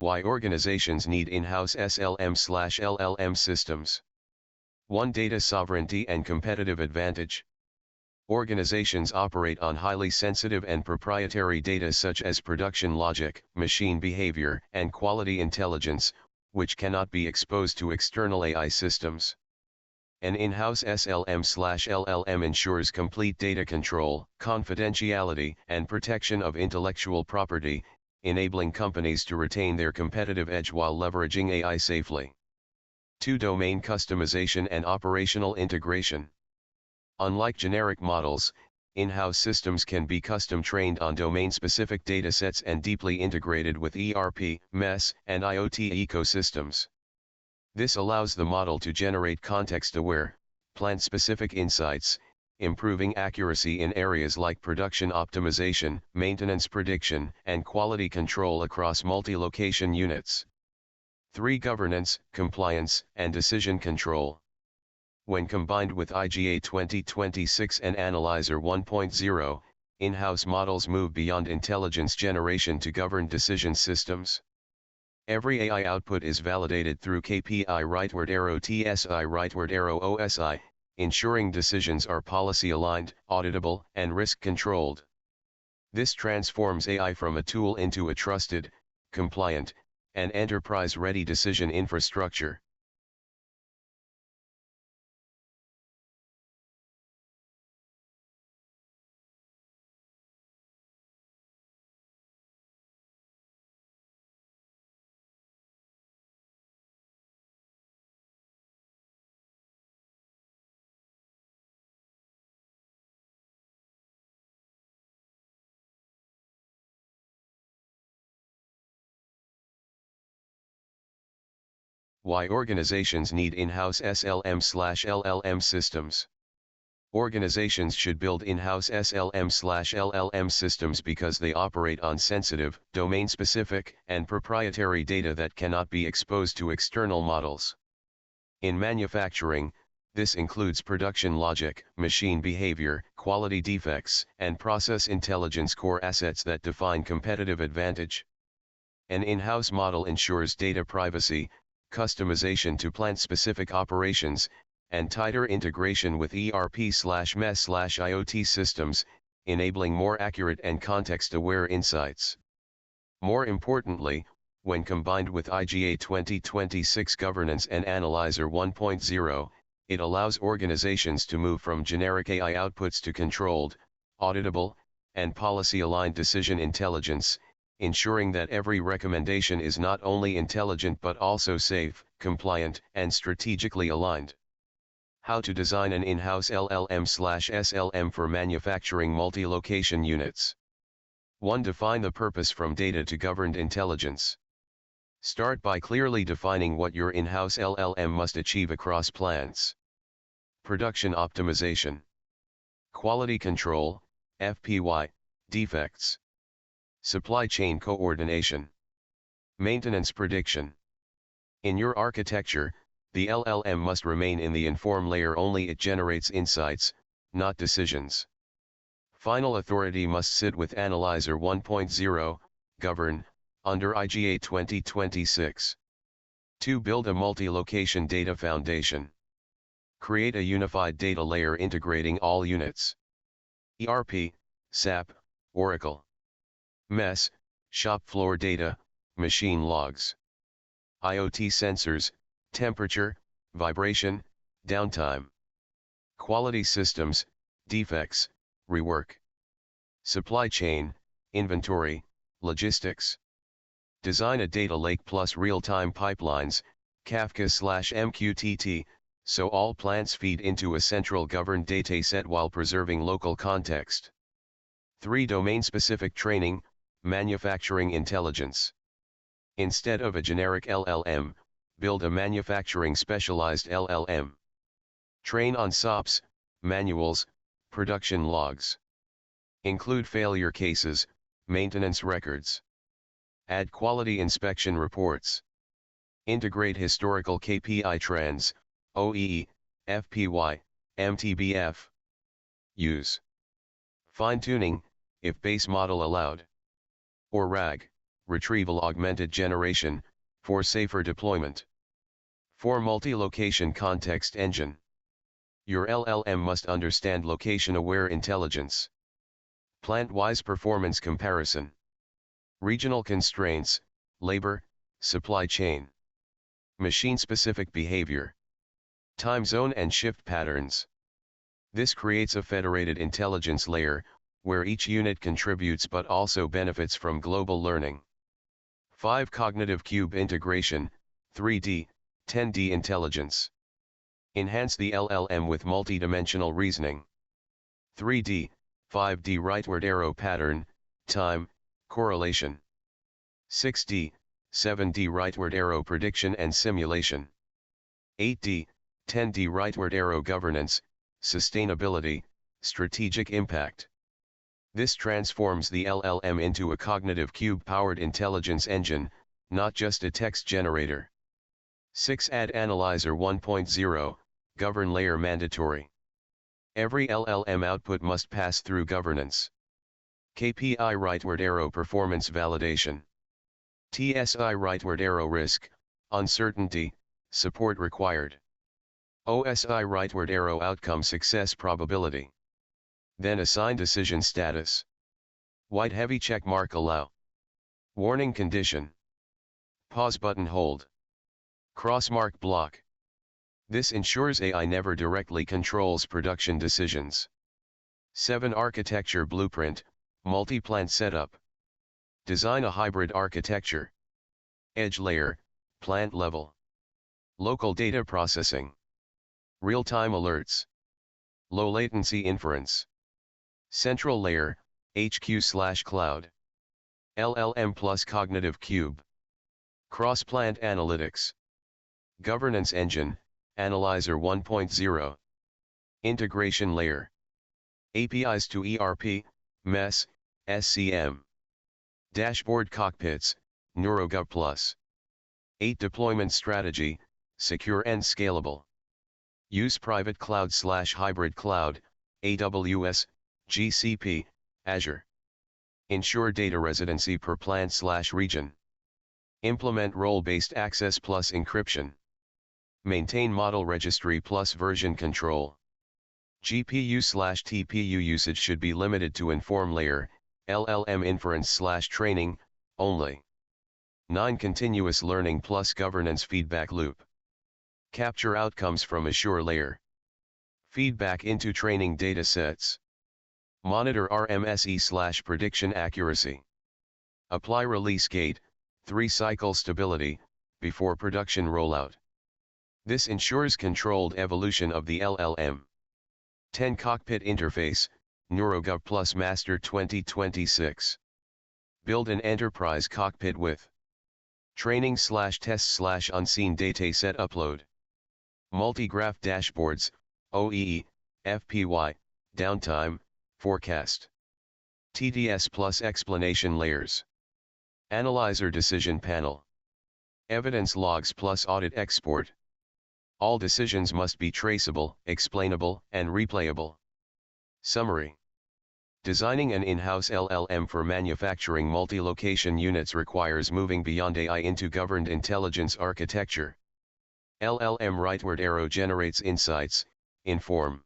Why organizations need in-house SLM/LLM systems. 1. Data sovereignty and competitive advantage. Organizations operate on highly sensitive and proprietary data such as production logic, machine behavior, and quality intelligence, which cannot be exposed to external AI systems. An in-house SLM/LLM ensures complete data control, confidentiality, and protection of intellectual property, enabling companies to retain their competitive edge while leveraging AI safely. 2. Domain customization and operational integration. Unlike generic models, in-house systems can be custom-trained on domain-specific datasets and deeply integrated with ERP, MES, and IoT ecosystems. This allows the model to generate context-aware, plant-specific insights, improving accuracy in areas like production optimization, maintenance prediction, and quality control across multi-location units. 3. Governance, compliance, and decision control. When combined with IGA 2026 and Analyzer 1.0, in-house models move beyond intelligence generation to governed decision systems. Every AI output is validated through KPI TSI OSI, ensuring decisions are policy-aligned, auditable, and risk-controlled. This transforms AI from a tool into a trusted, compliant, and enterprise-ready decision infrastructure. Why organizations need in-house SLM/LLM systems. Organizations should build in-house SLM/LLM systems because they operate on sensitive, domain-specific, and proprietary data that cannot be exposed to external models. In manufacturing, this includes production logic, machine behavior, quality defects, and process intelligence, core assets that define competitive advantage. An in-house model ensures data privacy, customization to plant-specific operations, and tighter integration with ERP/MES/IoT systems, enabling more accurate and context-aware insights. More importantly, when combined with IGA 2026 governance and Analyzer 1.0, it allows organizations to move from generic AI outputs to controlled, auditable, and policy-aligned decision intelligence, ensuring that every recommendation is not only intelligent but also safe, compliant, and strategically aligned. How to design an in-house LLM/SLM for manufacturing multi-location units. 1. Define the purpose from data to governed intelligence. Start by clearly defining what your in-house LLM must achieve across plants. Production optimization. Quality control, FPY, defects. Supply chain coordination. Maintenance prediction. In your architecture, the LLM must remain in the inform layer only. It generates insights, not decisions. Final authority must sit with Analyzer 1.0, govern, under IGA 2026. 2. Build a multi-location data foundation. Create a unified data layer integrating all units. ERP, SAP, Oracle. MES, shop floor data, machine logs. IoT sensors, temperature, vibration, downtime. Quality systems, defects, rework. Supply chain, inventory, logistics. Design a data lake plus real-time pipelines, Kafka/MQTT, so all plants feed into a central governed dataset while preserving local context. 3. Domain-specific training, manufacturing intelligence. Instead of a generic LLM, build a manufacturing specialized LLM. Train on SOPs, manuals, production logs. Include failure cases, maintenance records. Add quality inspection reports. Integrate historical KPI trends, OEE, FPY, MTBF. Use fine-tuning, if base model allowed. Or RAG, retrieval augmented generation, for safer deployment. 4. Multi-location context engine. Your LLM must understand location-aware intelligence. Plant-wise performance comparison. Regional constraints, labor, supply chain. Machine-specific behavior. Time zone and shift patterns. This creates a federated intelligence layer, where each unit contributes but also benefits from global learning. 5. Cognitive cube integration, 3D, 10D intelligence. Enhance the LLM with multidimensional reasoning. 3D, 5D rightward arrow pattern, time, correlation. 6D, 7D rightward arrow prediction and simulation. 8D, 10D rightward arrow governance, sustainability, strategic impact. This transforms the LLM into a cognitive cube-powered intelligence engine, not just a text generator. 6. Add Analyzer 1.0, Govern Layer mandatory. Every LLM output must pass through governance. KPI rightward arrow performance validation. TSI rightward arrow risk, uncertainty, support required. OSI rightward arrow outcome success probability. Then assign decision status. White heavy check mark allow. Warning condition. Pause button hold. Cross mark block. This ensures AI never directly controls production decisions. 7. Architecture blueprint, multi-plant setup. Design a hybrid architecture. Edge layer, plant level. Local data processing. Real-time alerts. Low latency inference. Central layer, HQ/cloud. LLM plus cognitive cube. Cross-plant analytics. Governance engine, Analyzer 1.0. Integration layer. APIs to ERP, MES, SCM. Dashboard cockpits, NeuroGov Plus. 8. Deployment strategy, secure and scalable. Use private cloud/hybrid cloud, AWS, GCP, Azure. Ensure data residency per plant/region. Implement role-based access plus encryption. Maintain model registry plus version control. GPU/TPU usage should be limited to inform layer, LLM inference/training, only. 9. Continuous learning plus governance feedback loop. Capture outcomes from Azure layer. Feedback into training datasets. Monitor RMSE/prediction accuracy. Apply release gate, 3-cycle stability, before production rollout. This ensures controlled evolution of the LLM. 10. Cockpit interface, NeuroGov Plus Master 2026. Build an enterprise cockpit with training/test/unseen dataset upload. Multi-graph dashboards, OEE, FPY, downtime, forecast. TDS plus explanation layers. Analyzer decision panel. Evidence logs plus audit export. All decisions must be traceable, explainable, and replayable. Summary. Designing an in-house LLM for manufacturing multi-location units requires moving beyond AI into governed intelligence architecture. LLM rightward arrow generates insights, inform.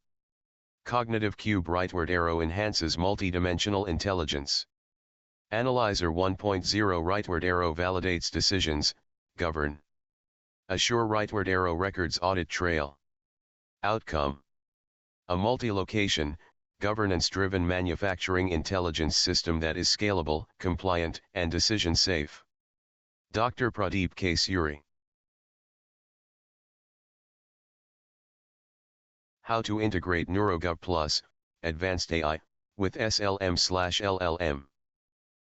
Cognitive cube rightward arrow enhances multidimensional intelligence. Analyzer 1.0 rightward arrow validates decisions, govern. Azure rightward arrow records audit trail. Outcome. A multi-location, governance-driven manufacturing intelligence system that is scalable, compliant, and decision-safe. Dr. Pradeep K. Suri. How to integrate NeuroGov Plus, Advanced AI, with SLM/LLM.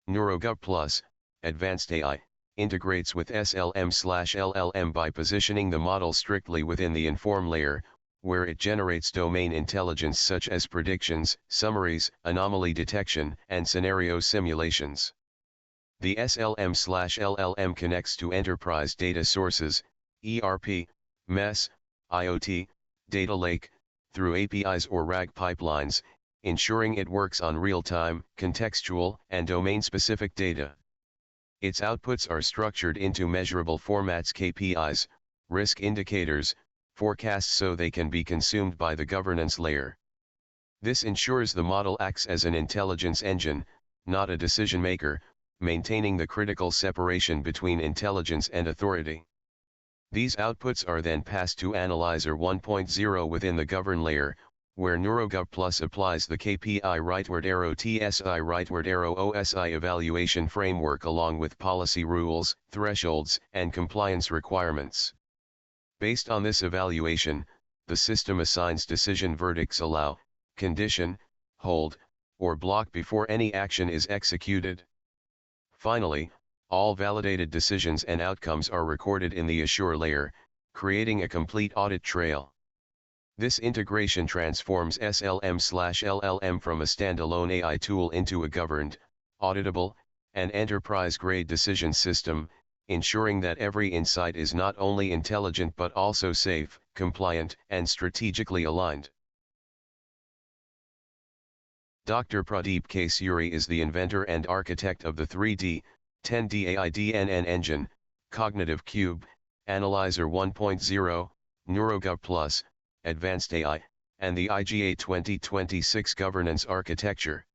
NeuroGov Plus, Advanced AI, integrates with SLM/LLM by positioning the model strictly within the inform layer, where it generates domain intelligence such as predictions, summaries, anomaly detection, and scenario simulations. The SLM/LLM connects to enterprise data sources, ERP, MES, IoT, data lake, through APIs or RAG pipelines, ensuring it works on real-time, contextual, and domain-specific data. Its outputs are structured into measurable formats: KPIs, risk indicators, forecasts, so they can be consumed by the governance layer. This ensures the model acts as an intelligence engine, not a decision maker, maintaining the critical separation between intelligence and authority. These outputs are then passed to Analyzer 1.0 within the govern layer, where NeuroGov Plus applies the KPI rightward arrow TSI rightward arrow OSI evaluation framework along with policy rules, thresholds, and compliance requirements. Based on this evaluation, the system assigns decision verdicts: allow, condition, hold, or block before any action is executed. Finally, all validated decisions and outcomes are recorded in the Assure layer, creating a complete audit trail. This integration transforms SLM/LLM from a standalone AI tool into a governed, auditable, and enterprise-grade decision system, ensuring that every insight is not only intelligent but also safe, compliant, and strategically aligned. Dr. Pradeep K. Suri is the inventor and architect of the 3D, 10D AI-DNN engine, Cognitive Cube, Analyzer 1.0, NeuroGov Plus, Advanced AI, and the IGA 2026 governance architecture.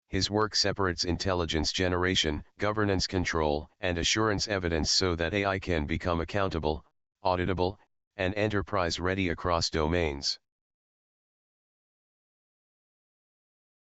His work separates intelligence generation, governance control, and assurance evidence so that AI can become accountable, auditable, and enterprise-ready across domains.